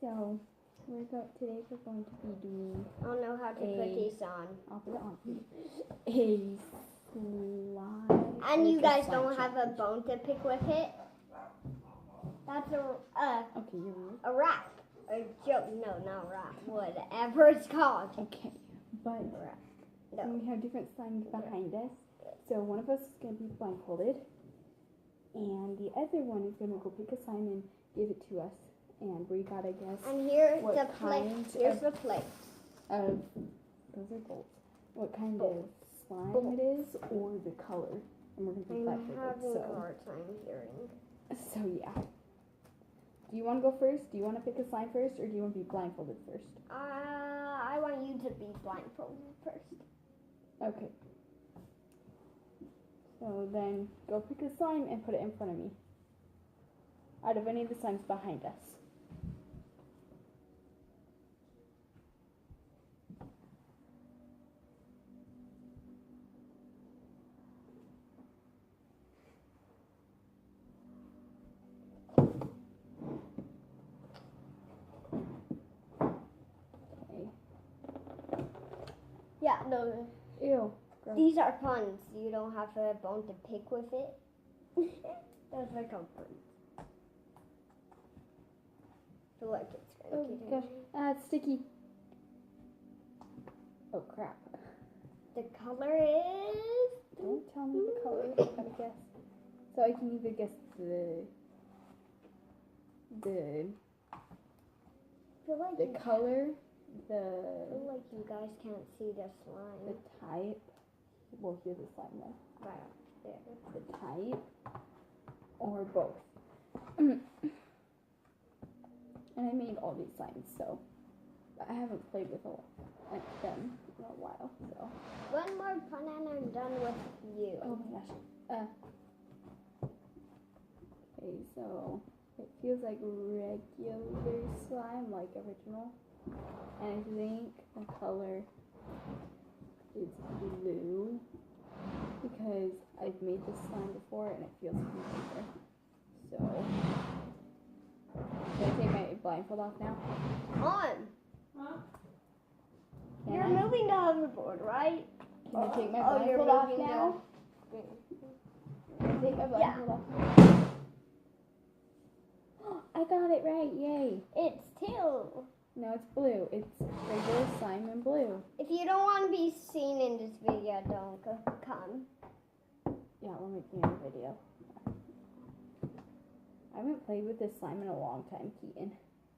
So today we're going to be doing. I don't know how to put these on. I'll put it on for you. A slime. And you guys don't have a bone to pick with it. That's Okay, you're rude. a wrap. A joke. No, not wrap. Whatever it's called. Okay, but No. we have different slimes behind us. So one of us is going to be blindfolded, and the other one is going to go pick a slime and give it to us. And we gotta guess. And here's what the plate. Here's the plate. Of those are bolts. What kind of slime it is, or the color. And we're gonna be blindfolded. I'm having a hard time hearing. So yeah. Do you want to go first? Do you want to pick a slime first, or do you want to be blindfolded first? I want you to be blindfolded first. Okay. So then go pick a slime and put it in front of me. Out of any of the slimes behind us. Yeah, no. Ew. Gross. These are puns. You don't have a bone to pick with it. That's my comfort. I feel like it's gonna Oh keep gosh. It's sticky. Oh crap. The color is. Don't tell me the color. I gotta guess. So I can either guess the I feel like the color, I feel like you guys can't see the slime. the type. Well, here's the slime though. Right there. The type, or both. And I made all these slimes, so I haven't played with them in a while. So. One more pun and I'm done with you. Oh my gosh. Okay, so it feels like regular slime, like original. And I think the color is blue because I've made this slime before and it feels familiar. So, can I take my blindfold off now? On. Huh? You're moving the hoverboard, right? Can you take my you're blindfold off moving now? Can you take my blindfold off? I got it right, yay. It's teal. No, it's blue. It's regular slime and blue. If you don't want to be seen in this video, don't come. Yeah, we're making a video. I haven't played with this slime in a long time, Keaton.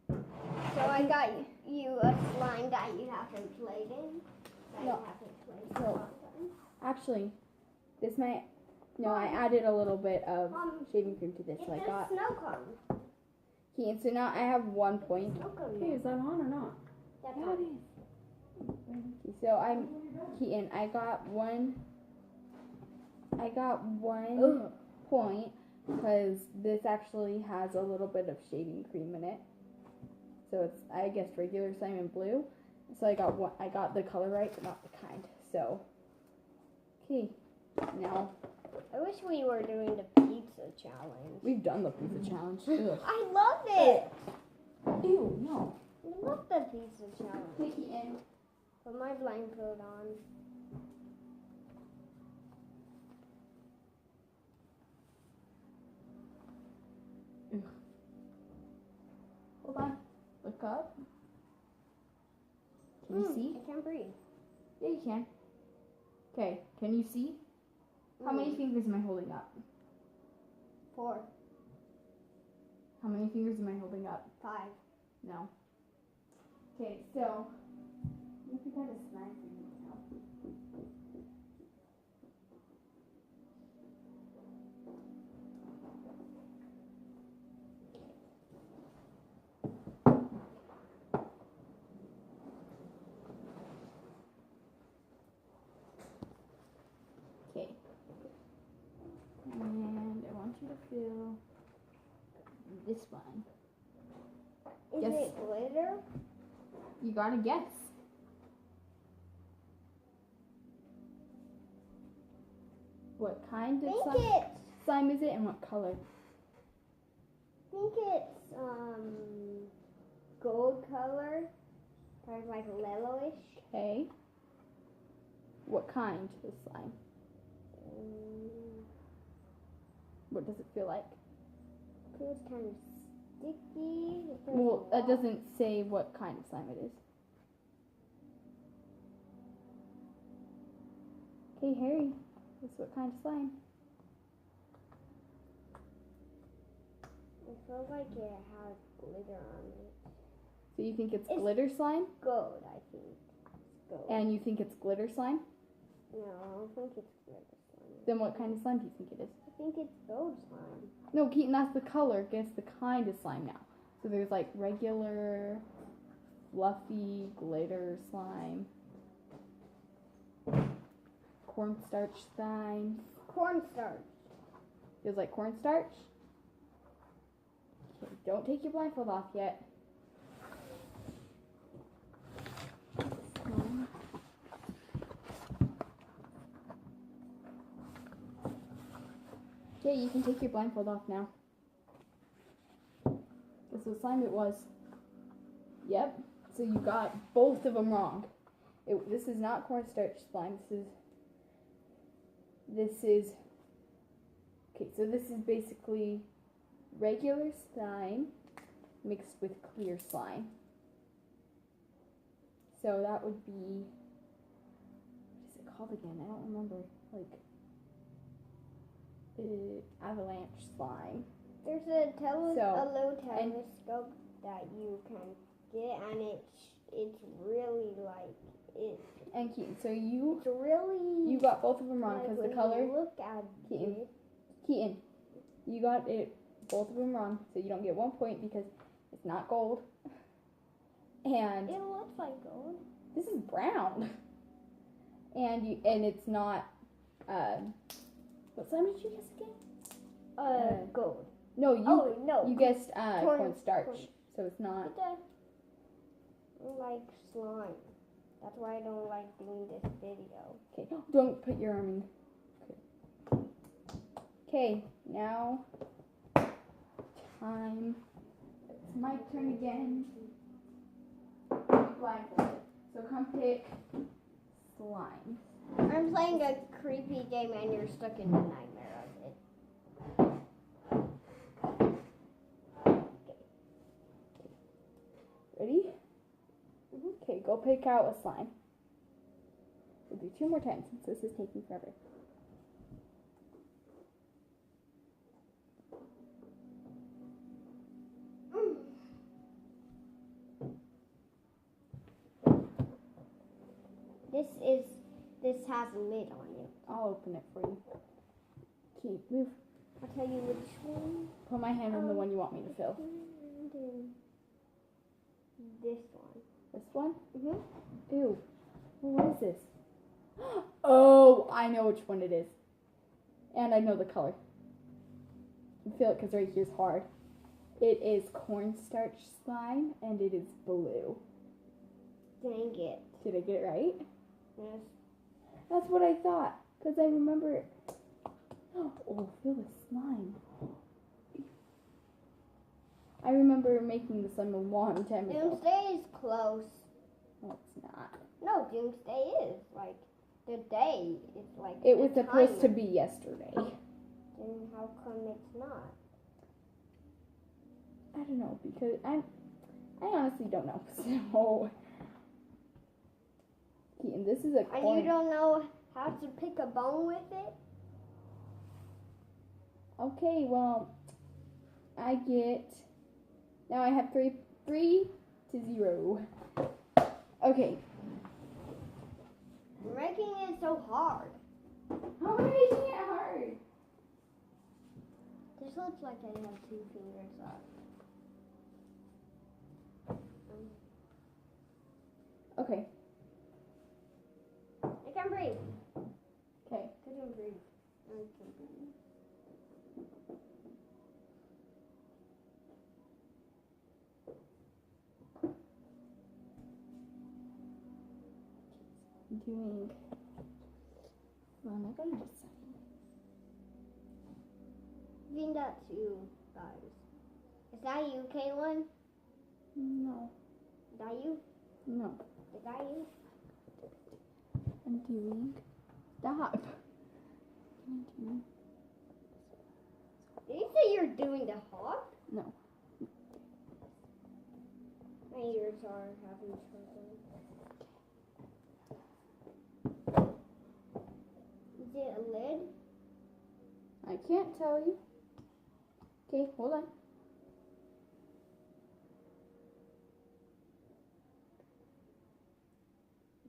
So I got you a slime that you haven't played in. Actually, this might... No, I added a little bit of shaving cream to this. So I got... snow cone. Keaton, so now I have 1 point. Hey, is that on or not? That's Yeah, it is. So I'm... Keaton, I got one point because this actually has a little bit of shaving cream in it. So it's, I guess, regular slime and blue. So I got the color right, but not the kind. So, okay, now I wish we were doing the pizza challenge. we've done the pizza challenge. Ugh. I love it. Ew, no. I love the pizza challenge. Take it in. Put my blindfold on. Ugh. Hold on. Look up. Can you see? I can't breathe. Yeah, you can. Okay, can you see? How many fingers am I holding up? 4, How many fingers am I holding up? 5. No. Okay, so if we got a slime for you now. Okay. And I want you to feel this one. Is Yes. it glitter? You gotta guess. What kind of slime is it and what color? I think it's gold color, kind of like yellowish. Okay. What kind of slime? What does it feel like? Feels kind of sticky. It feels Well, that raw. doesn't say what kind of slime it is. Okay, Harry, guess what kind of slime? It feels like it has glitter on it. So you think it's It's- glitter slime? Gold, I think. It's gold. And you think it's glitter slime? No, I don't think it's glitter slime. Then what kind of slime do you think it is? I think it's gold slime. No, Keaton, that's the color. Guess the kind of slime now. So there's like regular, fluffy, glitter slime, cornstarch slime. Cornstarch. Feels like cornstarch. Okay, don't take your blindfold off yet. Okay, you can take your blindfold off now. Guess what slime it was? Yep. So you got both of them wrong. This is not cornstarch slime. This is. Okay, so this is basically regular slime mixed with clear slime. So that would be. What is it called again? I don't remember. Like. Avalanche slime. There's a So, little telescope that you can get, and it's really like it. And Keaton, so you It's really. got both of them wrong like because the when color. you look at Keaton. it. Keaton, you got it both of them wrong, so you don't get 1 point because it's not gold. And It looks like gold. this is brown. And it's not. What slime did you guess again? Gold. No, you Oh no. you guessed cornstarch, corn. so it's not. I don't like slime. That's why I don't like doing this video. Okay, don't put your arm in. Okay, now time. It's my turn again. Blindfolded. So come pick slime. I'm playing a creepy game and you're stuck in the nightmare of it. Ready? Okay, go pick out a slime. We'll do 2 more times since this is taking forever. This has a lid on it. I'll open it for you. Okay, move. I'll tell you which one. Put my hand on the one you want me to fill. And then this one. This one? Mhm. Ew. Well, what is this? Oh, I know which one it is. And I know the color. You can feel it because right here's hard. It is cornstarch slime and it is blue. Dang it. Did I get it right? Yes. That's what I thought. Because I remember it. Oh, feel the slime. I remember making this slime a long time ago. Doomsday is close. No, it's not. No, Doomsday is. Like, the day is like. It was the supposed to timer. be yesterday. Then how come it's not? I don't know because I honestly don't know. So, Keaton, this is a And corn. you don't know how to pick a bone with it? Okay, well, I get. Now I have 3 to 0. Okay. You're making it so hard. How am I making it hard? This looks like I have 2 fingers up. Okay. I can breathe. Okay. I can breathe. I can breathe. I'm doing. Well, am I going to decide? I think that's you, guys. Is that you, Caitlin? No. that you? No. Is that you? I'm doing. Stop. Did you say you're doing the hawk? No. My ears are having trouble. Is it a lid? I can't tell you. Okay, hold on.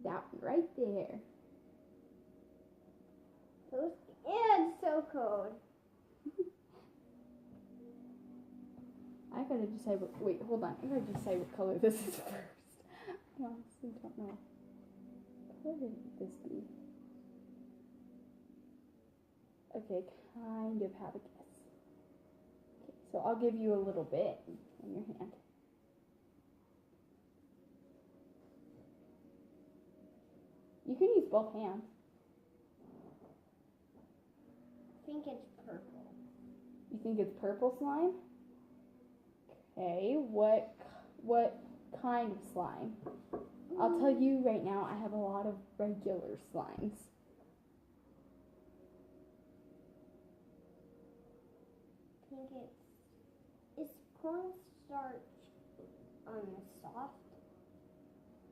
That one right there. It's so cold. I gotta decide what. Wait, hold on. I gotta decide what color this is first. I honestly don't know. What would this be? Okay, kind of have a guess. Okay, so I'll give you a little bit in your hand. You can use both hands. I think it's purple. You think it's purple slime? Okay, what kind of slime? I'll tell you right now, I have a lot of regular slimes. I think it's cornstarch soft.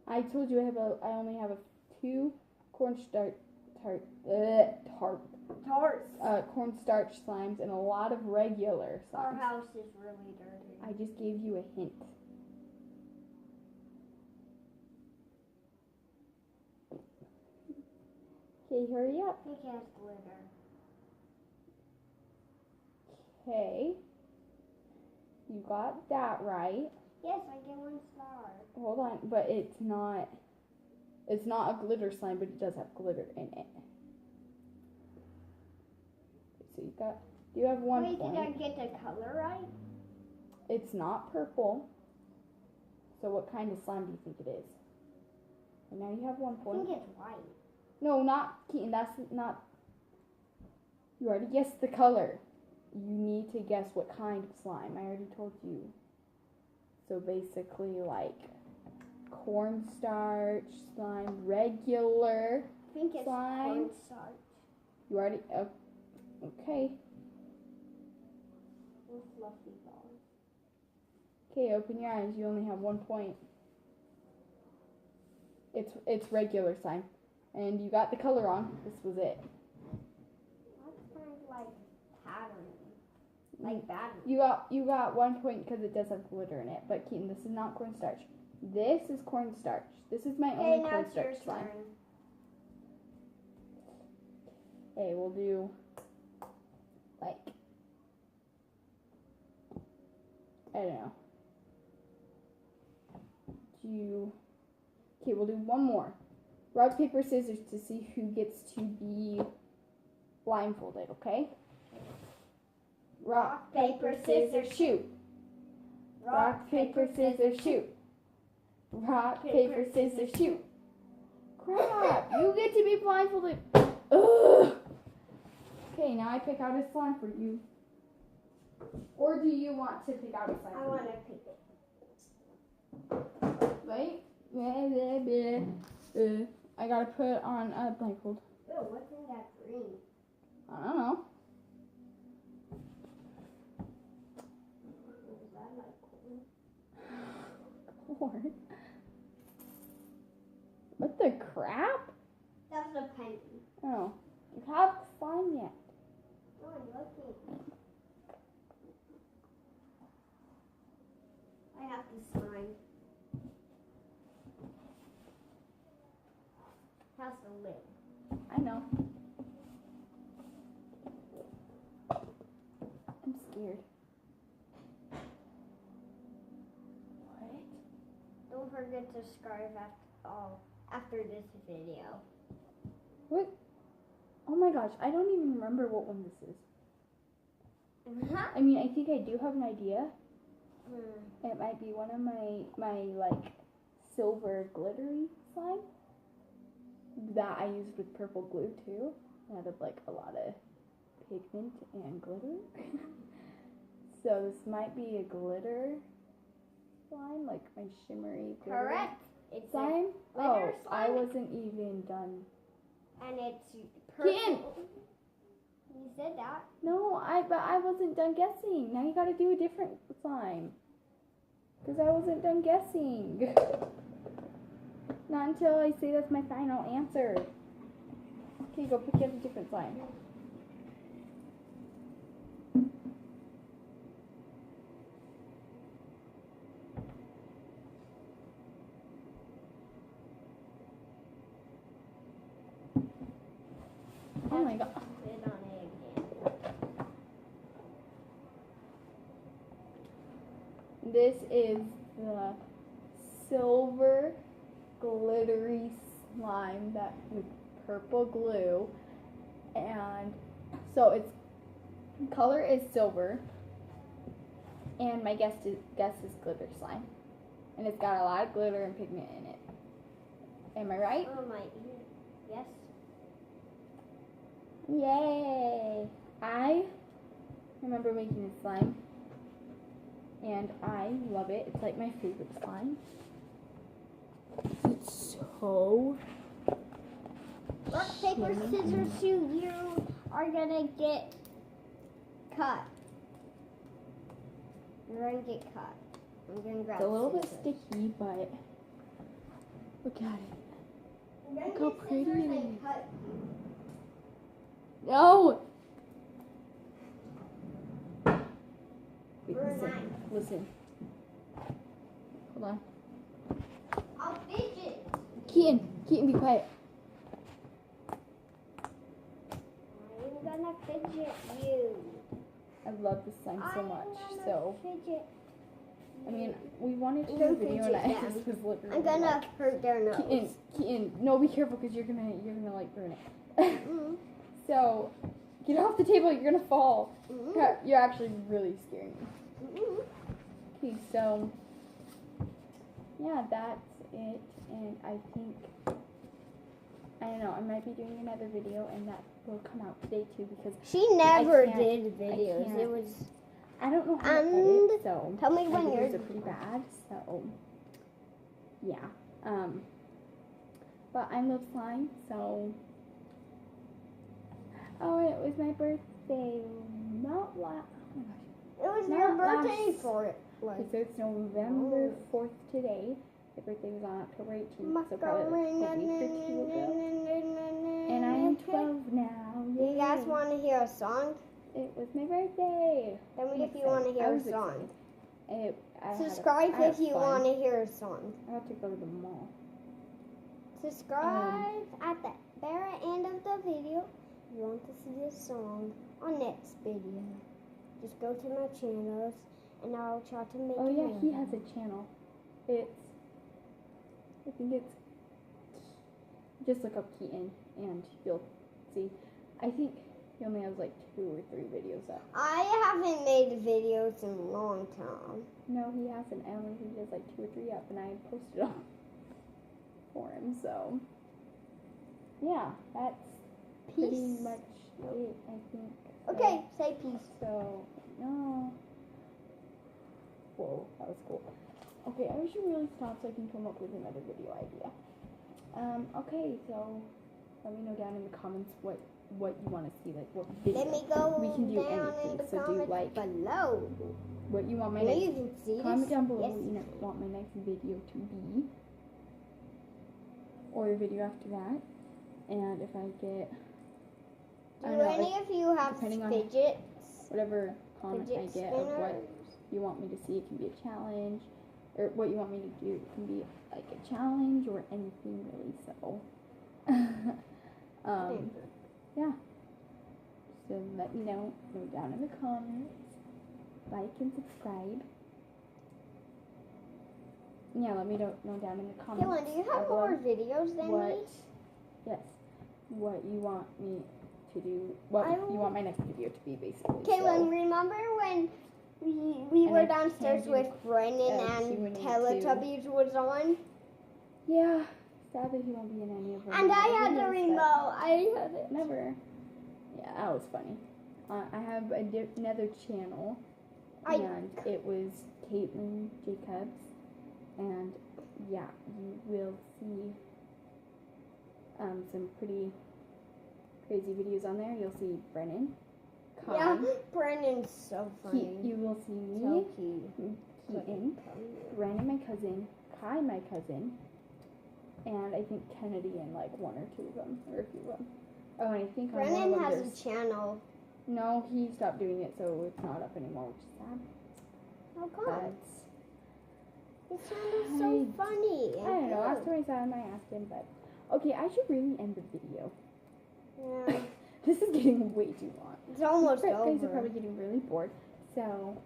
I told you I only have two cornstarch cornstarch slimes and a lot of regular slimes. Our house is really dirty. I just gave you a hint. Okay, hurry up. I think it has glitter. Okay. You got that right. Yes, I get 1 star. Hold on, but it's not a glitter slime, but it does have glitter in it. So you have 1 Wait, point. did I get the color right? It's not purple. So what kind of slime do you think it is? And now you have 1 I point. think it's white. No, not Keaton. That's not. You already guessed the color. You need to guess what kind of slime. I already told you. So basically, like cornstarch slime, regular I think it's slime. cornstarch. You already. Okay. With fluffy balls. Okay. Open your eyes. You only have 1 point. It's regular slime, and you got the color wrong. This was it. That's kind of like pattern. Like battery. You got 1 point because it does have glitter in it. But Keaton, this is not cornstarch. This is cornstarch. This is my only now it's your cornstarch slime. turn. Okay, we'll do like I don't know. Okay, we'll do one more. Rock, paper, scissors to see who gets to be blindfolded, okay? Rock, paper, scissors, shoot. Rock, paper, scissors, shoot. Rock, paper, scissors, shoot. Crap! You get to be blindfolded. Ugh. Okay, now I pick out a slime for you. Or do you want to pick out a slime? I want to pick it. Wait. I gotta put on a blindfold. Oh, what's in that green? I don't know. Is that like corn? Corn. What the crap? That's a penny. Oh, you have slime yet? Oh, I'm looking. I have to slime. How's the lid? I know. I'm scared. What? Don't forget to subscribe after this video. What? Oh my gosh, I don't even remember what one this is. I mean, I think I do have an idea. It might be one of my like silver glittery slime that I used with purple glue too. It had like a lot of pigment and glitter. So this might be a glitter slime, like my shimmery glitter Correct. It's a slime. glitter Oh, I slime. wasn't even done. And it's Ken! purple. You said that. No, but I wasn't done guessing. Now you gotta do a different slime. Because I wasn't done guessing. Not until I say that's my final answer. Okay, go pick up a different slime. Oh my god. Sit on it again. This is the silver glittery slime that with purple glue, and so its color is silver, and my guess is glitter slime, and it's got a lot of glitter and pigment in it. Am I right? Oh my. Yes. Yay! I remember making this slime, and I love it. It's like my favorite slime. It's so Rock, paper, scissors, shoot. You are gonna get cut. You're gonna get cut. I'm gonna grab It's a little bit scissors. sticky, but look at it. I'm gonna Look how get pretty scissors it and is. cut you. No! Wait, For a listen. knife. Listen. Hold on. I'll fidget. Keaton, be quiet. I'm gonna fidget you. I love this slime so I'm much. gonna So, fidget I mean, we wanted to do a Don't video, and I fidget just was literally I'm gonna like, hurt their nose. Keaton, no, be careful because you're gonna like ruin it. Mm-mm. So, get off the table. You're gonna fall. Mm-mm. You're actually really scaring me. Mm-mm. Okay, so yeah, that's it. And I think I don't know. I might be doing another video, and that will come out today too because She never can't- did videos. can't. It was. I don't know how to And edit. So Tell me my when videos you're. are pretty bad. So yeah. But I love slime. So oh, and it was my birthday. Not last. Oh my gosh. It was your Not birthday last- for it. Like, Okay, so it's November 4th today. My birthday was on October 18th, so probably like a week or two ago. And I am 12 now. Do you guys Yay. want to hear a song? It was my birthday. Tell me I'm if you want to excited. I hear a was song. excited. I had Subscribe I had if you fun. want to hear a song. I have to go to the mall. Subscribe at the very end of the video if you want to see a song on next video. Just go to my channels and I'll try to make Oh it. yeah, he has a channel. I think it's, just look up Keaton and you'll see. I think he only has like 2 or 3 videos up. I haven't made videos in a long time. No, he hasn't. I only think he has like 2 or 3 up, and I posted them for him. So yeah, that's pretty Peace. much it, I think. Okay, say peace. So no. Whoa, that was cool. Okay, I should really stop so I can come up with another video idea. Okay, so let me know down in the comments what you want to see, like what video. Let me go We can do down anything, in the so do, comments like, below. what you want my Maybe next. you can see Comment this. down below Yes. what you want my next video to be, or a video after that. And if I get, I Do don't know, any of you have depending on fidgets? whatever comment I Fidget get of what spinners? you want me to see, it can be a challenge, or what you want me to do, it can be like a challenge or anything really. So, yeah. So let me know down in the comments, like and subscribe. Yeah, let me know down in the comments. Dylan, do you have of more videos than what- me? Yes. What you want me to do, what I you want my next video to be, basically. Caitlin, So, remember when we And were I downstairs can do, with Brennan and Q&A too. Teletubbies was on? yeah, sadly he won't be in any of them. And I had the videos, but remote. I had it. Never. Yeah, that was funny. I have another channel, I- and it was Caitlin Jacobs, yeah, you will see some pretty crazy videos on there. You'll see Brennan, Kai, Yeah, Brennan's so funny. you will see me, So cute. Keaton, Brandon, my cousin, Kai, my cousin, and I think Kennedy and like one or two of them, or a few of them. Oh, and I think on one Brennan of them has there's... a channel. No, he stopped doing it, so it's not up anymore, which is sad. How But come? His channel's so funny. I don't know. Last time I saw him, I asked him, but okay, I should really end the video. Yeah, This is getting way too long. it's almost You guys are over. probably getting really bored. So,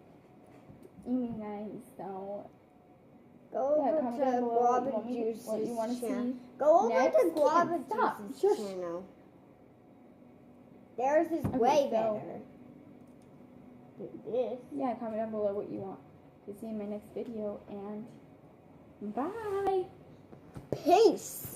you guys, so Go yeah, over comment to down below Guava what you Juice's want to channel. see. Go over next. to Guava Keaton, stop. Juice's Shush. channel. Theirs is Okay, way so- better than this. Yeah, comment down below what you want to see in my next video, and bye. Peace.